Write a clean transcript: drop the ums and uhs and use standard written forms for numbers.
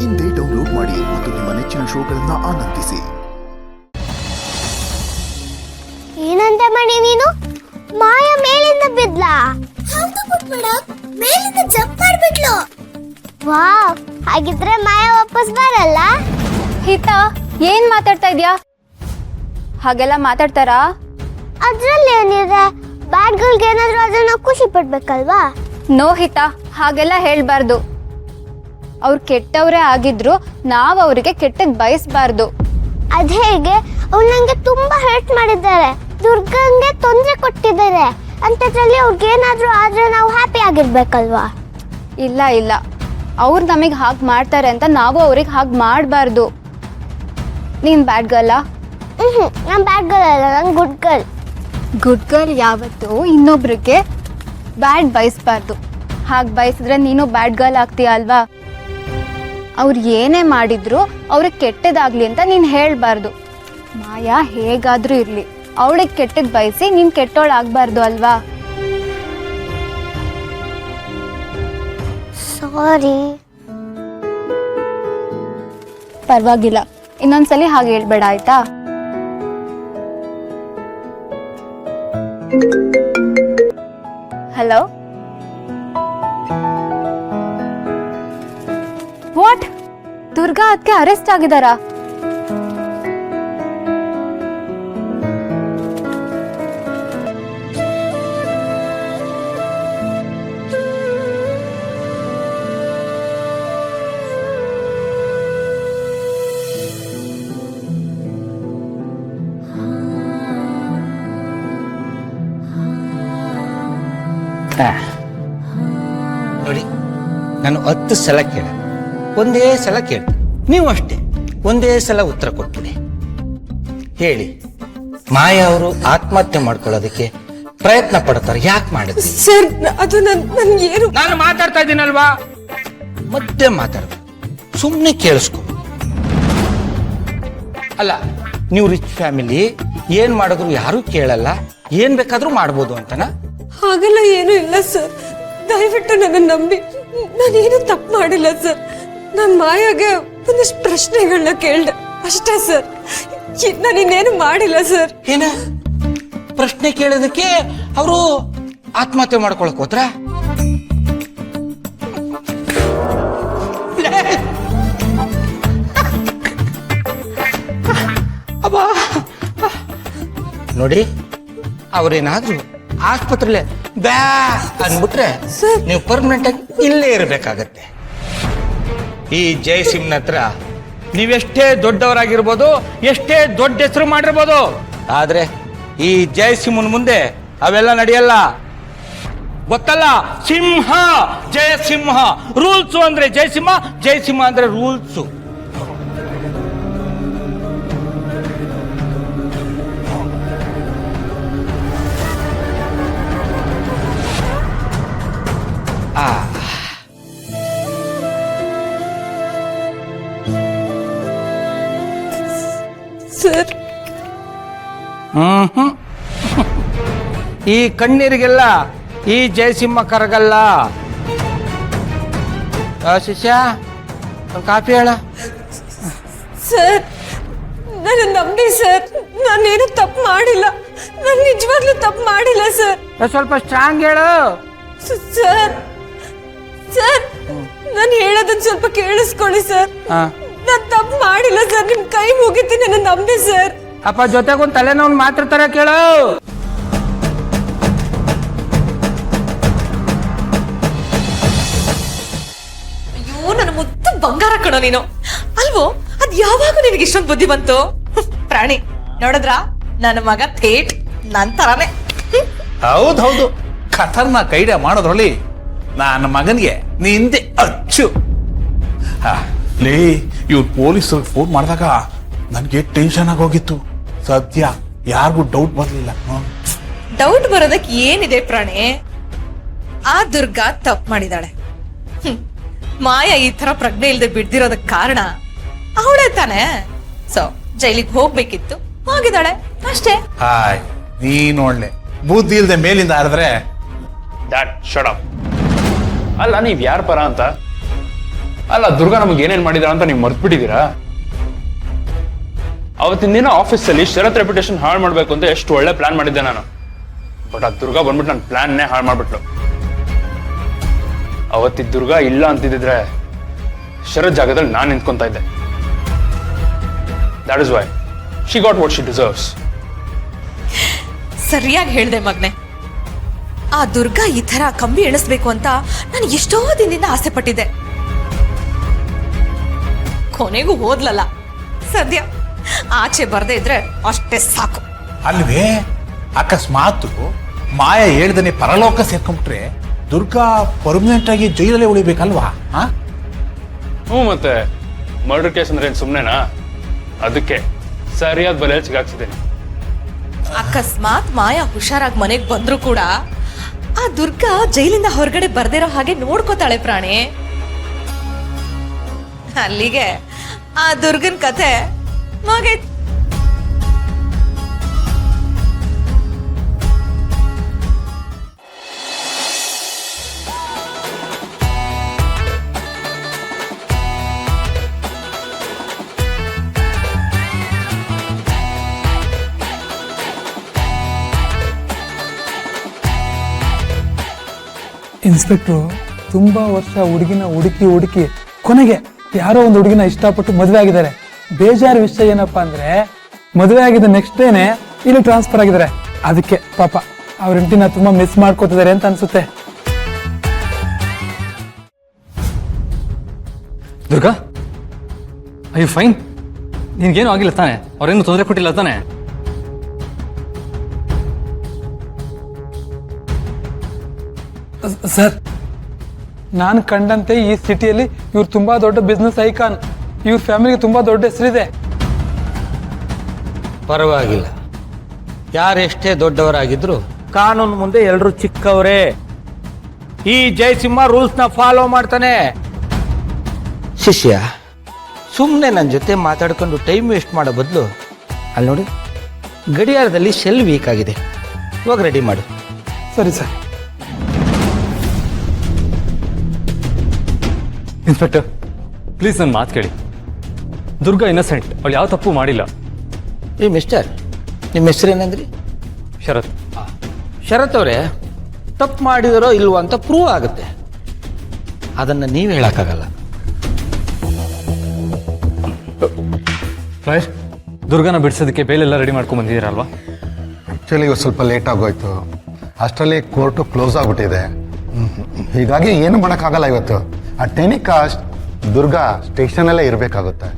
ಇಂದೇ ಡೌನ್ಲೋಡ್ ಮಾಡಿ ಮತ್ತು ನಿಮ್ಮ ನೆಚ್ಚಿನ ಶೋಗಳನ್ನ ಆನಂದಿಸಿ. ಏನಂತ ಮಾಡಿ ನೀನು? ಮಾಯ ಮೇಲಿಂದ ಬಿದ್ಲಾ? ಮೇಲಿಂದ ಜಂಪ್ ಮಾಡ್ಬಿಟ್ಲು. ವಾವ್, ಹಾಗಿದ್ರೆ ಮಾಯ ವಾಪಸ್ ಬರಲ್ಲ? ಹಿತಾ, ಏನ್ ಮಾತಾಡ್ತಾ ಇದ್ಯಾ? ಹಾಗೆಲ್ಲ ಮಾತಾಡ್ತಾರಾ? ಅದ್ರಲ್ಲಿ ಏನಿದೆ? ಬ್ಯಾಡ್ ಗರ್ಲ್ಗೆ ಏನಾದ್ರೂ ಆದ್ರೆ ನಾವು ಖುಷಿ ಪಡ್ಬೇಕಲ್ವಾ? ನೋ ಹಿತಾ, ಹಾಗೆಲ್ಲ ಹೇಳ್ಬಾರ್ದು. ಅವ್ರು ಕೆಟ್ಟವರೇ ಆಗಿದ್ರು ನಾವು ಅವರಿಗೆ ಕೆಟ್ಟದ್ ಬಯಸ್ಬಾರ್ದು. ಅದ್ ಹೇಗೆ? ಅವ್ರು ನಂಗೆ ತುಂಬಾ ಹರ್ಟ್ ಮಾಡಿದ್ದಾರೆ, ದುರ್ಗಂಗೆ ತೊಂದರೆ ಕೊಟ್ಟಿದ್ದಾರೆ. ಅಂತದ್ರಲ್ಲಿ ಅವ್ರಿಗೆ ಏನಾದ್ರೂ ಆದ್ರೆ ನಾವು ಹ್ಯಾಪಿ ಆಗಿರ್ಬೇಕಲ್ವಾ? ಇಲ್ಲ ಇಲ್ಲ, ಅವ್ರು ನಮಗೆ ಹಾಗೆ ಮಾಡ್ತಾರೆ ಅಂತ ನಾವು ಅವ್ರಿಗೆ ಹಾಗೆ ಮಾಡಬಾರ್ದು. ನೀನ್ ಬ್ಯಾಡ್ ಗರ್ಲಾ? ನಾನು ಬ್ಯಾಡ್ ಗರ್ಲ್ ಅಲ್ಲ, ನಾನು ಗುಡ್ ಗರ್ಲ್. ಗುಡ್ ಗರ್ಲ್ ಯಾವತ್ತು ಇನ್ನೊಬ್ರಿಗೆ ಬ್ಯಾಡ್ ಬಯಸ್ಬಾರ್ದು. ಹಾಗೆ ಬಯಸಿದ್ರೆ ನೀನು ಬ್ಯಾಡ್ ಗರ್ಲ್ ಆಗ್ತೀಯ ಅಲ್ವಾ? ಅವ್ರು ಏನೇ ಮಾಡಿದ್ರು ಅವ್ರಿಗೆ ಕೆಟ್ಟದಾಗ್ಲಿ ಅಂತ ನೀನು ಹೇಳ್ಬಾರ್ದು. ಮಾಯಾ ಹೇಗಾದ್ರೂ ಇರ್ಲಿ, ಅವಳಿಗೆ ಕೆಟ್ಟದ್ ಬಯಸಿ ನೀನ್ ಕೆಟ್ಟೋಳಾಗಬಾರ್ದು ಅಲ್ವಾ? ಸಾರಿ. ಪರವಾಗಿಲ್ಲ, ಇನ್ನೊಂದ್ಸಲಿ ಹಾಗೆ ಹೇಳ್ಬೇಡ ಆಯ್ತಾ? Hello, what? ದುರ್ಗಾ ಅದಕ್ಕೆ ಅರೆಸ್ಟ್ ಆಗಿದಾರಾ? ನೋಡಿ, ನಾನು 10 ಸಲ ಕೇಳ, ಒಂದೇ ಸಲ ಕೇಳ್ತೀನಿ. ನೀವು ಅಷ್ಟೇ ಒಂದೇ ಸಲ ಉತ್ತರ ಕೊಟ್ಬಿಡಿ. ಹೇಳಿ, ಮಾಯಾ ಅವರು ಆತ್ಮಹತ್ಯೆ ಮಾಡ್ಕೊಳ್ಳೋದಕ್ಕೆ ಪ್ರಯತ್ನ ಪಡ್ತಾರೆ, ಯಾಕೆ ಮಾಡಿದ್ರಿ? ಸರ್, ಅದು ಏನು? ನಾನು ಮಾತಾಡ್ತಾ ಇದ್ದೀನಲ್ವಾ, ಮಧ್ಯೆ ಮಾತಾಡ್ಬೇಕು, ಸುಮ್ಮನೆ ಕೇಳಿಸ್ಕೊ. ಅಲ್ಲ, ನೀವು ರಿಚ್ ಫ್ಯಾಮಿಲಿ, ಏನ್ ಮಾಡಿದ್ರು ಯಾರು ಕೇಳಲ್ಲ, ಏನ್ ಬೇಕಾದ್ರೂ ಮಾಡ್ಬೋದು ಅಂತನಾ? ಹಾಗೆಲ್ಲ ಏನೂ ಇಲ್ಲ ಸರ್, ದಯವಿಟ್ಟು ನನ್ನ ನಂಬಿ. ನಾನೇನು ತಪ್ಪು ಮಾಡಿಲ್ಲ ಸರ್. ನಾನು ಮಾಯಾಗೆ ಒಂದಿಷ್ಟು ಪ್ರಶ್ನೆಗಳನ್ನ ಕೇಳ್ದೆ ಅಷ್ಟೇ ಸರ್. ನಾನಿನ್ನೇನು ಮಾಡಿಲ್ಲ ಸರ್. ಏನ ಪ್ರಶ್ನೆ ಕೇಳೋದಕ್ಕೆ ಅವರು ಆತ್ಮಹತ್ಯೆ ಮಾಡ್ಕೊಳಕ್ ಹೋದ್ರ? ನೋಡಿ, ಅವ್ರೇನಾದ್ರು ಆಸ್ಪತ್ರೆಲೆ ಬ್ಯಾ ಅಂದ್ಬಿಟ್ರೆ ನೀವು ಪರ್ಮನೆಂಟ್ ಆಗಿ ಇಲ್ಲೇ ಇರಬೇಕಾಗತ್ತೆ. ಈ ಜಯಸಿಂಹನ ಹತ್ರ ನೀವೆಷ್ಟೇ ದೊಡ್ಡವರಾಗಿರ್ಬೋದು, ಎಷ್ಟೇ ದೊಡ್ಡ ಹೆಸರು ಮಾಡಿರ್ಬೋದು, ಆದ್ರೆ ಈ ಜಯಸಿಂಹನ ಮುಂದೆ ಅವೆಲ್ಲ ನಡೆಯಲ್ಲ. ಗೊತ್ತಲ್ಲ, ಸಿಂಹ ಜಯಸಿಂಹ. ರೂಲ್ಸು ಅಂದ್ರೆ ಜಯಸಿಂಹ, ಜಯಸಿಂಹ ಅಂದ್ರೆ ರೂಲ್ಸು. ಸರ್, ಈ ಕಣ್ಣೀರಿಗೆಲ್ಲ ಈ ಜಯಸಿಂಹ ಕರಗಲ್ಲ. ಶಿಷ್ಯ, ಒಂದು ಕಾಫಿ ಹೇಳ. ಸರ್, ನನ್ನ ನಂಬಿ ಸರ್. ನಾನೇನು ತಪ್ಪು ಮಾಡಿಲ್ಲ, ನಾನು ನಿಜವಾಗ್ಲೂ ತಪ್ಪು ಮಾಡಿಲ್ಲ ಸರ್. ಸ್ವಲ್ಪ ಸ್ಟ್ರಾಂಗ್ ಹೇಳು. ಸರ್, ಸರ್, ನಾನು ಹೇಳೋದನ್ನ ಸ್ವಲ್ಪ ಕೇಳಿಸ್ಕೊಳ್ಳಿ ಸರ್. ನಾನು ತಪ್ಪು ಮಾಡಿಲ್ಲ ಸರ್, ನಿಮ್ ಕೈ ಮುಗಿತೀನಿ, ನನ್ನ ನಂಬಿ ಸರ್. ಅಪ್ಪ ಜೊತೆಗೊಂದು ತಲೆನೋವು ಮಾತಾಡ್ತಾರ ಕೇಳು. ಅಯ್ಯೋ, ನನ್ನ ಮುದ್ದು ಬಂಗಾರ ಕಣೋ ನೀನು, ಅಲ್ವೋ? ಅದ್ ಯಾವಾಗ ನಿನಗೆ ಇಷ್ಟೊಂದು ಬುದ್ಧಿ ಬಂತು? ಪ್ರಾಣಿ ನೋಡಿದ್ರ, ನನ್ನ ಮಗ ಥೇಟ್ ನನ್ ತರಾನೇ. ಹೌದೌದು, ಖತರ್ನಾಕ್ ಐಡಿಯಾ ಮಾಡೋದ್ರಲ್ಲಿ ನನ್ನ ಮಗನಿಗೆ ನೀ ಹಿಂದೆ ಅಚ್ಚು. ಲೇ, ಇವ್ರು ಪೊಲೀಸರಿಗೆ ಫೋನ್ ಮಾಡಿದಾಗ ನನಗೆ ಟೆನ್ಷನ್ ಆಗೋಗಿತ್ತು. ಸದ್ಯ ಯಾರಿಗೂ ಡೌಟ್ ಬರಲಿಲ್ಲ. ಡೌಟ್ ಬರೋದಕ್ಕೆ ಏನಿದೆ ಪ್ರಾಣಿ? ಆ ದುರ್ಗಾ ತಪ್ಪು ಮಾಡಿದಾಳೆ. ಮಾಯಾ ಈ ತರ ಪ್ರಜ್ಞೆ ಇಲ್ಲದೆ ಬಿಡ್ದಿರೋದಕ್ಕೆ ಕಾರಣ ಅವಳೇ ತಾನೆ. ಸೊ ಜೈಲಿಗೆ ಹೋಗ್ಬೇಕಿತ್ತು, ಹೋಗಿದ್ದಾಳೆ ಅಷ್ಟೇ. ಹಾಯ್, ನೀನ್ ಒಳ್ಳೆ ಬುದ್ಧಿ ಇಲ್ದೆ ಮೇಲಿಂದ ಆಡಿದ್ರೆ ದಟ್ ಶಟ್ ಅಪ್. ಅಲ್ಲ, ನೀವ್ ಯಾರ ಪರ ಅಂತ? ಅಲ್ಲ ದುರ್ಗಾ ನಮಗೆ ಏನೇನ್ ಮಾಡಿದಾರ ಅಂತ ನೀವು ಮರ್ತ್ಬಿಟ್ಟಿದ್ದೀರಾ? ಅವತ್ತಿನ ದಿನ ಆಫೀಸಲ್ಲಿ ಶರತ್ ರೆಪ್ಯುಟೇಷನ್ ಹಾಳು ಮಾಡ್ಬೇಕು ಅಂತ ಎಷ್ಟು ಒಳ್ಳೆ ಪ್ಲಾನ್ ಮಾಡಿದ್ದೆ ನಾನು. ಬಟ್ ಆ ದುರ್ಗಾ ಬಂದ್ಬಿಟ್ಟು ನನ್ನ ಪ್ಲಾನ್ನೇ ಹಾಳು ಮಾಡ್ಬಿಟ್ಲು. ಅವತ್ತಿದ್ದ ದುರ್ಗಾ ಇಲ್ಲ ಅಂತಿದ್ರೆ ಶರತ್ ಜಾಗದಲ್ಲಿ ನಾನು ನಿಂತ್ಕೊಂತ ಇದ್ದೆ. That is why she got what she deserves. ಸರಿಯಾಗಿ ಹೇಳ್ದೆ ಮಗ್ನೆ. ಆ ದುರ್ಗಾ ಈ ತರ ಕಂಬಿ ಎಣಿಸ್ಬೇಕು ಅಂತ ನಾನು ಎಷ್ಟೋ ದಿನದಿಂದ ಆಸೆ ಪಟ್ಟಿದ್ದೆ. ಕೊನೆಗೂ ಹೋದ್ಲಲ್ಲ. ಸದ್ಯ ಆಚೆ ಬರ್ದೇ ಇದ್ರೆ ಅಷ್ಟೇ ಸಾಕು. ಅಲ್ವೇ ಅಕಸ್ಮಾತ್ ಮಾಯಾ ಹೇಳ್ದನೆ ಪರಲೋಕ ಸೇರ್ಕೊಂಡ್ಬಿಟ್ರೆ ದುರ್ಗಾ ಪರ್ಮನೆಂಟ್ ಆಗಿ ಜೈಲಲ್ಲೇ ಉಳಿಬೇಕಲ್ವಾ? ಮತ್ತೆ ಮರ್ಡರ್ ಕೇಸ್ ಅಂದ್ರೆ ಏನ್ ಸುಮ್ನೆನಾ? ಅದಕ್ಕೆ ಸರಿಯಾದ ಬಲೆಯಲ್ಲಿ ಸಿಗಾಕ್ಸಿದ್ದೇನೆ. ಅಕಸ್ಮಾತ್ ಮಾಯಾ ಹುಷಾರಾಗಿ ಮನೆಗ್ ಬಂದ್ರು ಕೂಡ ಆ ದುರ್ಗಾ ಜೈಲಿಂದ ಹೊರಗಡೆ ಬರ್ದಿರೋ ಹಾಗೆ ನೋಡ್ಕೋತಾಳೆ ಪ್ರಾಣಿ. ಅಲ್ಲಿಗೆ ಆ ದುರ್ಗನ್ ಕಥೆ ಮುಗೀತು. ಇನ್ಸ್ಪೆಕ್ಟ್ರು ತುಂಬ ವರ್ಷ ಹುಡುಗಿನ ಹುಡುಕಿ ಕೊನೆಗೆ ಯಾರೋ ಒಂದು ಹುಡುಗಿನ ಇಷ್ಟಪಟ್ಟು ಮದುವೆ ಆಗಿದ್ದಾರೆ. ಬೇಜಾರು ವಿಷಯ ಏನಪ್ಪಾ ಅಂದ್ರೆ ಮದುವೆ ಆಗಿದ್ದ ನೆಕ್ಸ್ಟ್ ಡೇನೆ ಇಲ್ಲಿ ಟ್ರಾನ್ಸ್ಫರ್ ಆಗಿದ್ದಾರೆ. ಅದಕ್ಕೆ ಪಾಪ ಅವ್ರ ಹೆಂಡತಿನ ತುಂಬಾ ಮಿಸ್ ಮಾಡ್ಕೋತಿದ್ದಾರೆ ಅಂತ ಅನ್ಸುತ್ತೆ. Durga, I you fine? ನಿನ್ಗೇನು ಆಗಿಲ್ಲ ತಾನೆ? ಅವ್ರೇನು ತೊಂದರೆ ಕೊಟ್ಟಿಲ್ಲ ತಾನೆ? ಸರ್, ನಾನು ಕಂಡಂತೆ ಈ ಸಿಟಿಯಲ್ಲಿ ಇವ್ರು ತುಂಬಾ ದೊಡ್ಡ ಬಿಸ್ನೆಸ್ ಐಕಾನ್. ಇವ್ರ ಫ್ಯಾಮಿಲಿಗೆ ತುಂಬಾ ದೊಡ್ಡ ಹೆಸರಿದೆ. ಪರವಾಗಿಲ್ಲ, ಯಾರೆಷ್ಟೇ ದೊಡ್ಡವರಾಗಿದ್ರು ಕಾನೂನು ಮುಂದೆ ಎಲ್ಲರೂ ಚಿಕ್ಕವರೇ. ಈ ಜಯಸಿಂಹ ರೂಲ್ಸ್ನ ಫಾಲೋ ಮಾಡ್ತಾನೆ. ಶಿಷ್ಯ, ಸುಮ್ಮನೆ ನನ್ನ ಜೊತೆ ಮಾತಾಡ್ಕೊಂಡು ಟೈಮ್ ವೇಸ್ಟ್ ಮಾಡೋ ಬದಲು ಅಲ್ಲಿ ನೋಡಿ, ಗಡಿಯಾರದಲ್ಲಿ ಶೆಲ್ ವೀಕ್ ಆಗಿದೆ, ಇವಾಗ ರೆಡಿ ಮಾಡು. ಸರಿ ಸರ್. ಇನ್ಸ್ಪೆಕ್ಟರ್, ಪ್ಲೀಸ್ ನನ್ನ ಮಾತು ಕೇಳಿ. ದುರ್ಗಾ ಇನ್ನಸೆಂಟ್, ಅವಳು ಯಾವ ತಪ್ಪು ಮಾಡಿಲ್ಲ. ಈ ಮಿಸ್ಟರ್, ನಿಮ್ಮ ಹೆಸರೇನಂದ್ರಿ? ಶರತ್. ಶರತ್ ಅವರೇ, ತಪ್ಪು ಮಾಡಿದರೋ ಇಲ್ವೋ ಅಂತ ಪ್ರೂವ್ ಆಗುತ್ತೆ. ಅದನ್ನು ನೀವು ಹೇಳಕ್ಕಾಗಲ್ಲ. ರಾಯ್, ದುರ್ಗಾನ ಬಿಡಿಸೋದಕ್ಕೆ ಬೇಲೆಲ್ಲ ರೆಡಿ ಮಾಡ್ಕೊಂಡು ಬಂದಿದ್ದೀರಲ್ವಾ? ಆ್ಯಕ್ಚುಲಿ ಇವತ್ತು ಸ್ವಲ್ಪ ಲೇಟ್ ಆಗೋಯ್ತು. ಅಷ್ಟರಲ್ಲಿ ಕೋರ್ಟು ಕ್ಲೋಸ್ ಆಗಿಬಿಟ್ಟಿದೆ. ಹೀಗಾಗಿ ಏನು ಮಾಡೋಕ್ಕಾಗಲ್ಲ ಇವತ್ತು. ಆ ಟೆನಿ ಕಾಸ್ಟ್ ದುರ್ಗಾ ಸ್ಟೇಷನಲ್ಲೇ ಇರಬೇಕಾಗುತ್ತೆ.